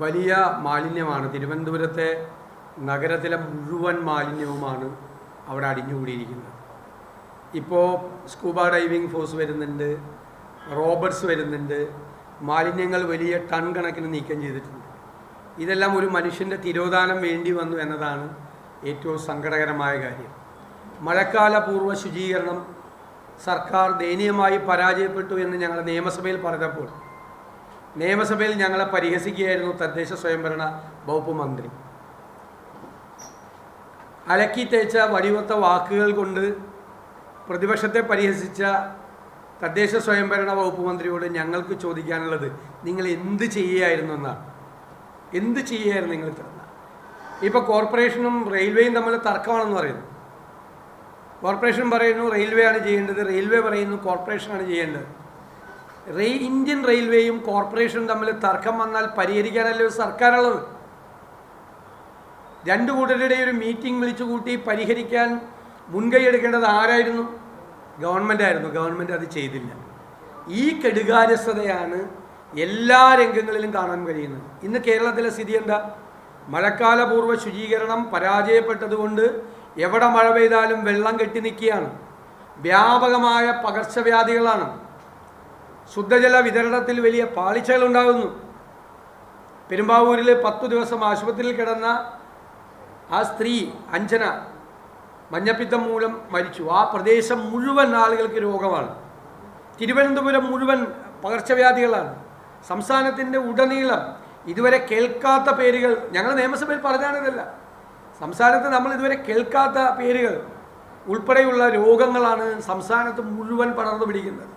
വലിയ മാലിന്യമാണ്. തിരുവനന്തപുരത്തെ നഗരത്തിലെ മുഴുവൻ മാലിന്യവുമാണ് അവിടെ അടിഞ്ഞുകൂടിയിരിക്കുന്നത്. ഇപ്പോൾ സ്കൂബ ഡൈവിംഗ് ഫോഴ്സ് വരുന്നുണ്ട്, റോബർട്സ് വരുന്നുണ്ട്, മാലിന്യങ്ങൾ വലിയ ടൺ കണക്കിന് നീക്കം ചെയ്തിട്ടുണ്ട്. ഇതെല്ലാം ഒരു മനുഷ്യൻ്റെ തിരോധാനം വേണ്ടി വന്നു എന്നതാണ് ഏറ്റവും സങ്കടകരമായ കാര്യം. മഴക്കാല പൂർവ്വ ശുചീകരണം സർക്കാർ ദയനീയമായി പരാജയപ്പെട്ടു എന്ന് ഞങ്ങൾ നിയമസഭയിൽ പറഞ്ഞപ്പോൾ നിയമസഭയിൽ ഞങ്ങളെ പരിഹസിക്കുകയായിരുന്നു തദ്ദേശ സ്വയംഭരണ വകുപ്പ് മന്ത്രി. അലക്കി തേച്ച വടിവത്ത വാക്കുകൾ കൊണ്ട് പ്രതിപക്ഷത്തെ പരിഹസിച്ച തദ്ദേശ സ്വയംഭരണ വകുപ്പ് മന്ത്രിയോട് ഞങ്ങൾക്ക് ചോദിക്കാനുള്ളത്, നിങ്ങൾ എന്ത് ചെയ്യുകയായിരുന്നു എന്നാണ്. എന്ത് ചെയ്യുകയായിരുന്നു നിങ്ങൾ ഇത്ര? ഇപ്പോൾ കോർപ്പറേഷനും റെയിൽവേയും തമ്മിൽ തർക്കമാണെന്ന് പറയുന്നു. കോർപ്പറേഷൻ പറയുന്നു റെയിൽവേ ആണ് ചെയ്യേണ്ടത്, റെയിൽവേ പറയുന്നു കോർപ്പറേഷനാണ് ചെയ്യേണ്ടത്. ഇന്ത്യൻ റെയിൽവേയും കോർപ്പറേഷനും തമ്മിൽ തർക്കം വന്നാൽ പരിഹരിക്കാനല്ലേ ഒരു സർക്കാരുള്ളത്? രണ്ടു കൂട്ടരുടെ ഒരു മീറ്റിംഗ് വിളിച്ചു കൂട്ടി പരിഹരിക്കാൻ മുൻകൈ എടുക്കേണ്ടത് ആരായിരുന്നു? ഗവൺമെൻറ് ആയിരുന്നു. ഗവൺമെൻറ് അത് ചെയ്തില്ല. ഈ കെടുകാര്യസ്ഥതയാണ് എല്ലാ രംഗങ്ങളിലും കാണാൻ കഴിയുന്നത്. ഇന്ന് കേരളത്തിലെ സ്ഥിതി എന്താ? മഴക്കാല പൂർവ്വ ശുചീകരണം പരാജയപ്പെട്ടതുകൊണ്ട് എവിടെ മഴ പെയ്താലും വെള്ളം കെട്ടി നിൽക്കുകയാണ്. വ്യാപകമായ പകർച്ചവ്യാധികളാണ്. ശുദ്ധജല വിതരണത്തിൽ വലിയ പാളിച്ചകളുണ്ടാകുന്നു. പെരുമ്പാവൂരിൽ 10 ദിവസം ആശുപത്രിയിൽ കിടന്ന ആ സ്ത്രീ അഞ്ജന മഞ്ഞപ്പിത്തം മൂലം മരിച്ചു. ആ പ്രദേശം മുഴുവൻ ആളുകൾക്ക് രോഗമാണ്. തിരുവനന്തപുരം മുഴുവൻ പകർച്ചവ്യാധികളാണ്. സംസ്ഥാനത്തിൻ്റെ ഉടനീളം ഇതുവരെ കേൾക്കാത്ത പേരുകൾ, ഞങ്ങൾ നിയമസഭയിൽ പറഞ്ഞാണിതല്ല, സംസ്ഥാനത്ത് നമ്മൾ ഇതുവരെ കേൾക്കാത്ത പേരുകൾ ഉൾപ്പെടെയുള്ള രോഗങ്ങളാണ് സംസ്ഥാനത്ത് മുഴുവൻ പടർന്നു പിടിക്കുന്നത്.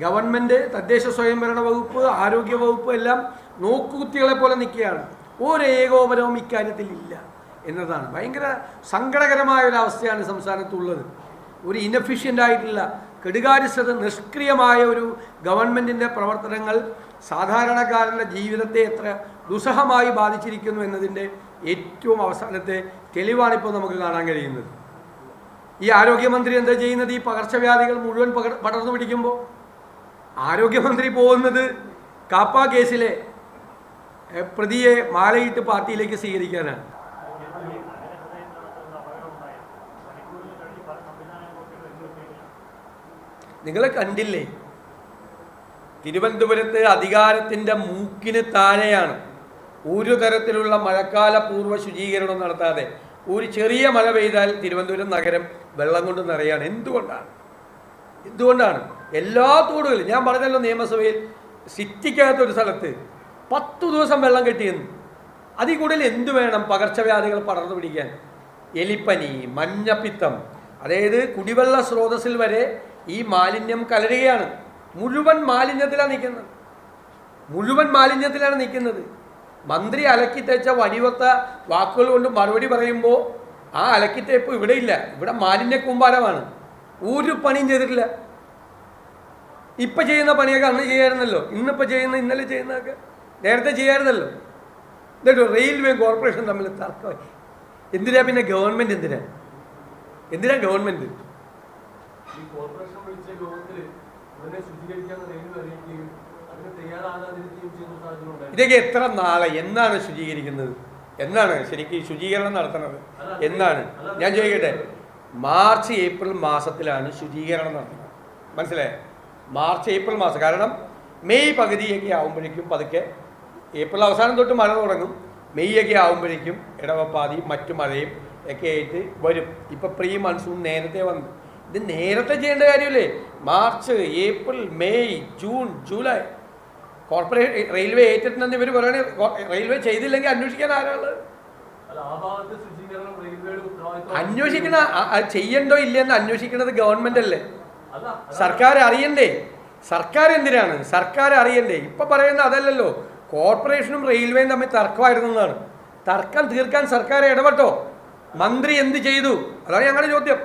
ഗവൺമെൻറ്, തദ്ദേശ സ്വയംഭരണ വകുപ്പ്, ആരോഗ്യ വകുപ്പ് എല്ലാം നോക്കുകുത്തികളെ പോലെ നിൽക്കുകയാണ്. ഒരു ഏകോപനവും ഇക്കാര്യത്തിൽ ഇല്ല എന്നതാണ് ഭയങ്കര സങ്കടകരമായ ഒരു അവസ്ഥയാണ് സംസ്ഥാനത്തുള്ളത്. ഒരു ഇൻഎഫിഷ്യൻ്റ് ആയിട്ടുള്ള കെടുകാര്യസ്ഥത, നിഷ്ക്രിയമായ ഒരു ഗവൺമെൻറ്റിൻ്റെ പ്രവർത്തനങ്ങൾ സാധാരണക്കാരൻ്റെ ജീവിതത്തെ എത്ര ദുസ്സഹമായി ബാധിച്ചിരിക്കുന്നു എന്നതിൻ്റെ ഏറ്റവും അവസാനത്തെ തെളിവാണിപ്പോൾ നമുക്ക് കാണാൻ കഴിയുന്നത്. ഈ ആരോഗ്യമന്ത്രി എന്താ ചെയ്യുന്നത്? ഈ പകർച്ചവ്യാധികൾ മുഴുവൻ പടർന്നു പിടിക്കുമ്പോൾ ആരോഗ്യമന്ത്രി പോകുന്നത് കാപ്പ കേസിലെ പ്രതിയെ മാലയിട്ട് പാർട്ടിയിലേക്ക് സ്വീകരിക്കാനാണ്. നിങ്ങൾ കണ്ടില്ലേ, തിരുവനന്തപുരത്ത് അധികാരത്തിൻ്റെ മൂക്കിന് താഴെയാണ് ഒരു തരത്തിലുള്ള മഴക്കാല പൂർവ്വ ശുചീകരണം നടത്താതെ ഒരു ചെറിയ മഴ പെയ്താൽ തിരുവനന്തപുരം നഗരം വെള്ളം കൊണ്ട് നിറയാണ്. എന്തുകൊണ്ടാണ് എല്ലാ തോടുകളും, ഞാൻ പറഞ്ഞല്ലോ നിയമസഭയിൽ, സിറ്റിക്കകത്തൊരു സ്ഥലത്ത് 10 ദിവസം വെള്ളം കെട്ടിയെന്ന്. അതിൽ കൂടുതൽ എന്തു വേണം പകർച്ചവ്യാധികൾ പടർന്നു പിടിക്കാൻ? എലിപ്പനി, മഞ്ഞപ്പിത്തം, അതായത് കുടിവെള്ള സ്രോതസ്സിൽ വരെ ഈ മാലിന്യം കലരുകയാണ്. മുഴുവൻ മാലിന്യത്തിലാണ് നിൽക്കുന്നത്. മന്ത്രി അലക്കി തേച്ച വടിവത്ത വാക്കുകൾ കൊണ്ട് മറുപടി പറയുമ്പോൾ ആ അലക്കിത്തേപ്പ് ഇവിടെ ഇല്ല, ഇവിടെ മാലിന്യ കൂമ്പാരമാണ്. ഒരു പണിയും ചെയ്തിട്ടില്ല. ഇപ്പം ചെയ്യുന്ന പണിയൊക്കെ അന്ന് ചെയ്യായിരുന്നല്ലോ, ഇന്നലെ ചെയ്യുന്നതൊക്കെ നേരത്തെ ചെയ്യായിരുന്നല്ലോ. എന്നിട്ട് റെയിൽവേ കോർപ്പറേഷൻ തമ്മിൽ തർക്കമായി. എന്തിനാ പിന്നെ ഗവൺമെൻറ്? എന്തിനാ ഗവൺമെൻറ്? ഇതൊക്കെ എത്ര നാളെ, എന്നാണ് ശുചീകരിക്കുന്നത്? എന്നാണ് ശരിക്കും ശുചീകരണം നടത്തുന്നത്? എന്നാണ് ഞാൻ ചോദിക്കട്ടെ? മാർച്ച് ഏപ്രിൽ മാസത്തിലാണ് ശുചീകരണം നടത്തുന്നത്. മനസ്സിലായേ? മാർച്ച് ഏപ്രിൽ മാസം. കാരണം മെയ് പകുതിയൊക്കെ ആകുമ്പോഴേക്കും പതുക്കെ, ഏപ്രിൽ അവസാനം തൊട്ട് മഴ തുടങ്ങും, മെയ് ഒക്കെ ആകുമ്പോഴേക്കും ഇടവപ്പാതി മറ്റു മഴയും ഒക്കെ ആയിട്ട് വരും. ഇപ്പം പ്രീ മൺസൂൺ നേരത്തെ വന്നു. ഇത് നേരത്തെ ചെയ്യേണ്ട കാര്യമല്ലേ? March, April, May, June, July corporate railway ഏറ്റിട്ടുണ്ടെന്ന് ഇവർ പറയണേ. റെയിൽവേ ചെയ്തില്ലെങ്കിൽ അന്വേഷിക്കാൻ ആരാളുള്ളത്? അന്വേഷിക്കണ, ചെയ്യണ്ടോ ഇല്ലെന്ന് അന്വേഷിക്കുന്നത് ഗവൺമെന്റ് അല്ലേ? സർക്കാർ അറിയണ്ടേ? സർക്കാർ എന്തിനാണ്? സർക്കാർ അറിയണ്ടേ? ഇപ്പൊ പറയുന്നത് അതല്ലല്ലോ. കോർപ്പറേഷനും റെയിൽവേയും തമ്മിൽ തർക്കമായിരുന്നതാണ്. തർക്കം തീർക്കാൻ സർക്കാർ ഇടപെട്ടോ? മന്ത്രി എന്ത് ചെയ്തു? അതാണ് ഞങ്ങളുടെ ചോദ്യം.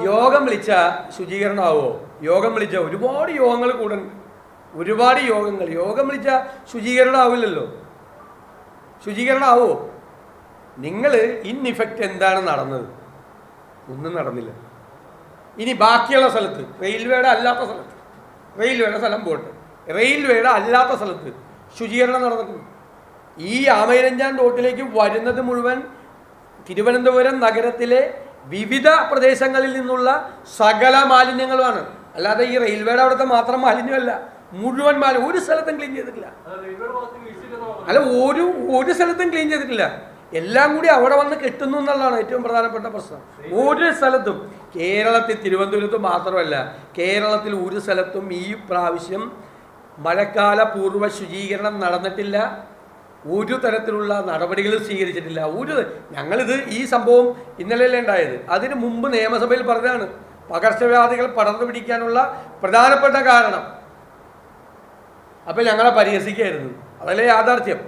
യോഗം വിളിച്ച ശുചീകരണം ആവുമോ? യോഗം വിളിച്ച ഒരുപാട് യോഗങ്ങൾ കൂടുന്നുണ്ട്, ഒരുപാട് യോഗം വിളിച്ച ശുചീകരണം ആവില്ലല്ലോ. ശുചീകരണം ആവുമോ? നിങ്ങൾ ഇൻ ഇഫക്റ്റ് എന്താണ് നടന്നത്? ഒന്നും നടന്നില്ല. ഇനി ബാക്കിയുള്ള സ്ഥലത്ത് റെയിൽവേയുടെ അല്ലാത്ത സ്ഥലത്ത്, റെയിൽവേയുടെ സ്ഥലം പോട്ടെ, റെയിൽവേയുടെ അല്ലാത്ത സ്ഥലത്ത് ശുചീകരണം നടന്നിട്ടുണ്ട്. ഈ ആമയിരഞ്ചാൻ തോട്ടിലേക്ക് വരുന്നത് മുഴുവൻ തിരുവനന്തപുരം നഗരത്തിലെ വിവിധ പ്രദേശങ്ങളിൽ നിന്നുള്ള സകല മാലിന്യങ്ങളുമാണ്. അല്ലാതെ ഈ റെയിൽവേയുടെ അവിടുത്തെ മാത്രം മാലിന്യമല്ല, മുഴുവൻ മാലിന്യം ഒരു സ്ഥലത്തും ക്ലീൻ ചെയ്തിട്ടില്ല. അല്ല, ഒരു സ്ഥലത്തും ക്ലീൻ ചെയ്തിട്ടില്ല. എല്ലാം കൂടി അവിടെ വന്ന് കെട്ടുന്നു എന്നുള്ളതാണ് ഏറ്റവും പ്രധാനപ്പെട്ട പ്രശ്നം. ഒരു സ്ഥലത്തും, കേരളത്തിൽ തിരുവനന്തപുരത്ത് മാത്രമല്ല, കേരളത്തിൽ ഒരു സ്ഥലത്തും ഈ പ്രാവശ്യം മഴക്കാല പൂർവ്വ ശുചീകരണം നടന്നിട്ടില്ല. ഒരു തരത്തിലുള്ള നടപടികളും സ്വീകരിച്ചിട്ടില്ല. ഞങ്ങളിത് ഈ സംഭവം ഇന്നലെയല്ലേ ഉണ്ടായത്, അതിന് മുമ്പ് നിയമസഭയിൽ പറഞ്ഞതാണ് പകർച്ചവ്യാധികൾ പടർന്നു പിടിക്കാനുള്ള പ്രധാനപ്പെട്ട കാരണം. അപ്പം ഞങ്ങളെ പരിഹസിക്കായിരുന്നു, അതല്ലേ യാഥാർത്ഥ്യം.